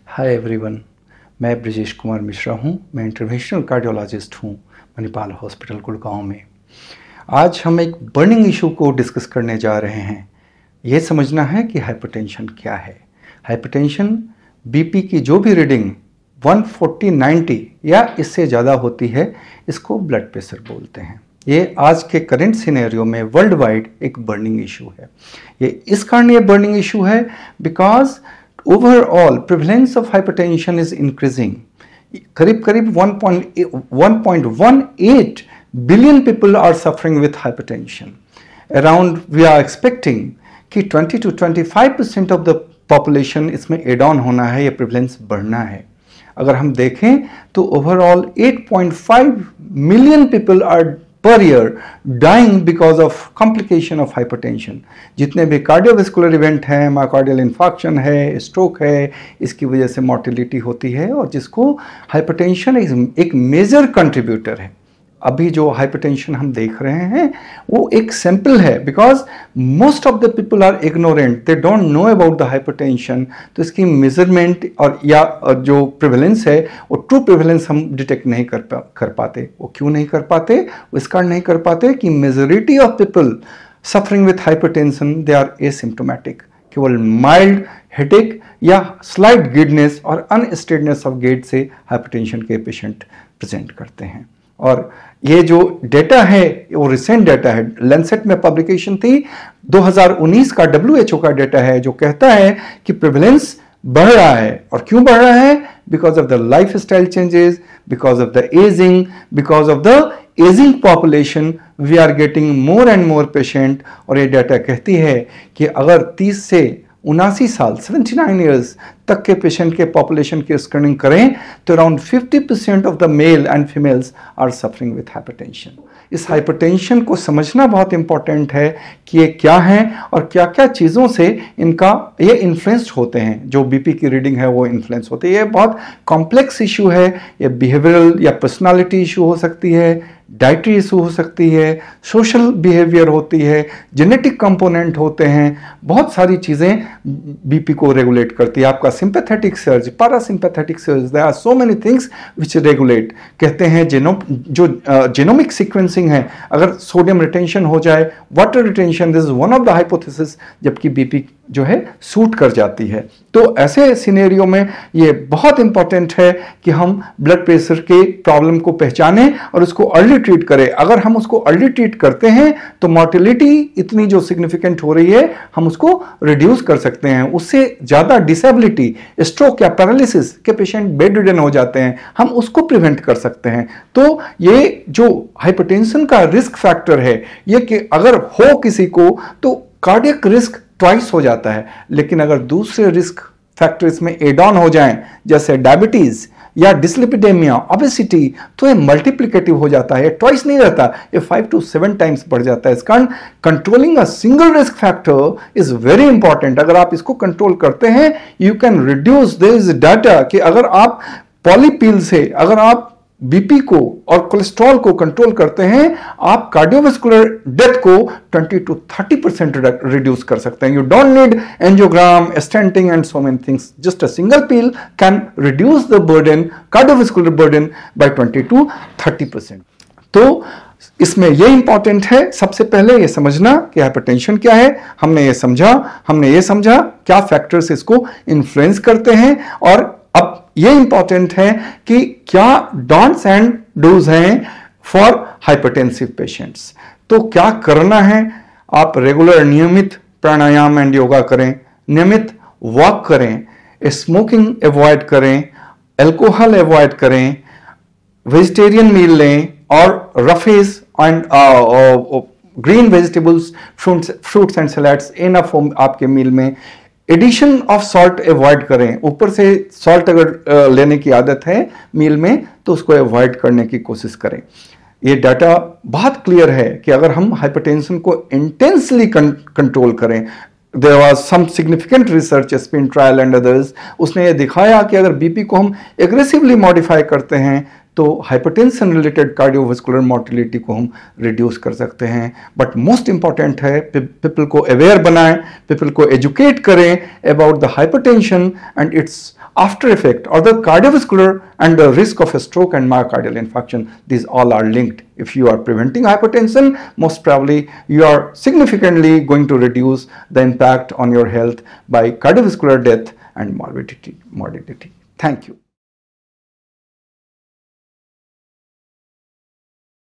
Hi everyone, मैं ब्रजेश कुमार मिश्रा हूँ। मैं इंटरवेंशनल कार्डियोलॉजिस्ट हूँ मणिपाल हॉस्पिटल गुड़गांव में। आज हम एक बर्निंग इशू को डिस्कस करने जा रहे हैं। ये समझना है कि हाइपरटेंशन क्या है। हाइपरटेंशन बीपी की जो भी रीडिंग 140/90 या इससे ज़्यादा होती है, इसको ब्लड प्रेशर बोलते हैं। ये आज के करंट सिनेरियो में वर्ल्ड वाइड एक बर्निंग इशू है। ये इस कारण ये बर्निंग इशू है because overall prevalence of hypertension is increasing. करीब 1.18 billion people are suffering with hypertension. Around we are expecting कि 20 to 25% of the population इसमें add on होना है या prevalence बढ़ना है। अगर हम देखें तो overall 8.5 million people are per year dying because of complication of hypertension. जितने भी कार्डियोवैस्कुलर इवेंट हैं, मायोकार्डियल इन्फार्क्शन है, स्ट्रोक है, इसकी वजह से मॉर्टिलिटी होती है और जिसको हाइपरटेंशन एक मेजर कंट्रीब्यूटर है। अभी जो हाइपरटेंशन हम देख रहे हैं वो एक सैंपल है because most of the people are ignorant, they don't know about the hypertension. तो इसकी मेजरमेंट और या जो प्रिवेलेंस है वो ट्रू प्रिवेलेंस हम डिटेक्ट नहीं कर पाते। वो क्यों नहीं कर पाते? वो इस कारण नहीं कर पाते कि majority of people suffering with hypertension they are asymptomatic. केवल माइल्ड हेडेक या स्लाइट गिडनेस और अनस्टेडनेस ऑफ गेट से हाइपरटेंशन के पेशेंट प्रेजेंट करते हैं। और ये जो डेटा है वो रिसेंट डेटा है, लैंसेट में पब्लिकेशन थी 2019 का, WHO का डेटा है जो कहता है कि प्रेवलेंस बढ़ रहा है। और क्यों बढ़ रहा है? Because of the life style changes, because of the ageing, because of the ageing population we are getting more and more patient. और ये डेटा कहती है कि अगर 30 से 79 साल 79 ईयर्स तक के पेशेंट के पॉपुलेशन की स्क्रीनिंग करें तो around 50% of the male and females are suffering with hypertension. इस हाइपरटेंशन को समझना बहुत इंपॉर्टेंट है कि ये क्या है और क्या क्या चीज़ों से इनका ये इन्फ्लुएंस्ड होते हैं। जो बीपी की रीडिंग है वो इन्फ्लुएंस होती है। ये बहुत कॉम्प्लेक्स इशू है। ये बिहेवियरल या पर्सनालिटी इशू हो सकती है, डाइटरी इशू हो सकती है, सोशल बिहेवियर होती है, जेनेटिक कंपोनेंट होते हैं। बहुत सारी चीज़ें बीपी को रेगुलेट करती है। आपका sympathetic surge, parasympathetic surge, there are so many things which regulate. कहते हैं जो जेनोमिक सीक्वेंसिंग है, अगर सोडियम रिटेंशन हो जाए, water retention, this is one of the hypothesis, जबकि बीपी जो है सूट कर जाती है। तो ऐसे सिनेरियो में ये बहुत इंपॉर्टेंट है कि हम ब्लड प्रेशर के प्रॉब्लम को पहचानें और उसको अर्ली ट्रीट करें। अगर हम उसको अर्ली ट्रीट करते हैं तो मॉर्टिलिटी इतनी जो सिग्निफिकेंट हो रही है हम उसको रिड्यूस कर सकते हैं। उससे ज़्यादा डिसेबिलिटी, स्ट्रोक या पैरालिसिस के पेशेंट बेड रिडन हो जाते हैं, हम उसको प्रिवेंट कर सकते हैं। तो ये जो हाइपरटेंशन का रिस्क फैक्टर है ये कि अगर हो किसी को तो कार्डियक रिस्क ट्वाइस हो जाता है, लेकिन अगर दूसरे रिस्क फैक्टर इसमें एड ऑन हो जाएं जैसे डायबिटीज या डिस्लिपिडेमिया, ओबेसिटी, तो ये मल्टीप्लिकेटिव हो जाता है। ट्वाइस नहीं रहता, ये 5 to 7 टाइम्स बढ़ जाता है। इस कारण controlling a single risk factor is very important. अगर आप इसको कंट्रोल करते हैं you can reduce this data कि अगर आप पॉलीपील से अगर आप बीपी को और कोलेस्ट्रॉल को कंट्रोल करते हैं आप कार्डियोवैस्कुलर डेथ को 20 to 30% रिड्यूस कर सकते हैं। You don't need angiogram, stenting and so many things. Just a single pill can reduce the burden, cardiovascular burden bye 20 to 30%। तो इसमें यह इंपॉर्टेंट है सबसे पहले ये समझना कि हाइपरटेंशन क्या है। हमने ये समझा क्या फैक्टर्स इसको इन्फ्लुएंस करते हैं। और अब ये इंपॉर्टेंट है कि क्या डॉन्ट्स एंड डूज हैं फॉर हाइपरटेंसिव पेशेंट्स। तो क्या करना है? आप रेगुलर नियमित प्राणायाम एंड योगा करें, नियमित वॉक करें, स्मोकिंग अवॉइड करें, अल्कोहल अवॉइड करें, वेजिटेरियन मील लें और roughage and green vegetables, fruits and salads enough हो आपके मील में। एडिशन ऑफ सॉल्ट अवॉइड करें। ऊपर से सॉल्ट अगर लेने की आदत है मील में तो उसको अवॉइड करने की कोशिश करें। ये डाटा बहुत क्लियर है कि अगर हम हाइपरटेंशन को इंटेंसली कंट्रोल करें, there was some significant research, spin trial and others, उसने ये दिखाया कि अगर बीपी को हम एग्रेसिवली मॉडिफाई करते हैं तो हाइपरटेंशन रिलेटेड कार्डियोवैस्कुलर मॉर्टिलिटी को हम रिड्यूस कर सकते हैं। बट मोस्ट इंपॉर्टेंट है पीपल को अवेयर बनाएं, पीपल को एजुकेट करें about the hypertension and it's after effect or the cardiovascular and the risk of a stroke and myocardial infarction, these all are linked. If you are preventing hypertension, most probably you are significantly going to reduce the impact on your health by cardiovascular death and morbidity. Thank you.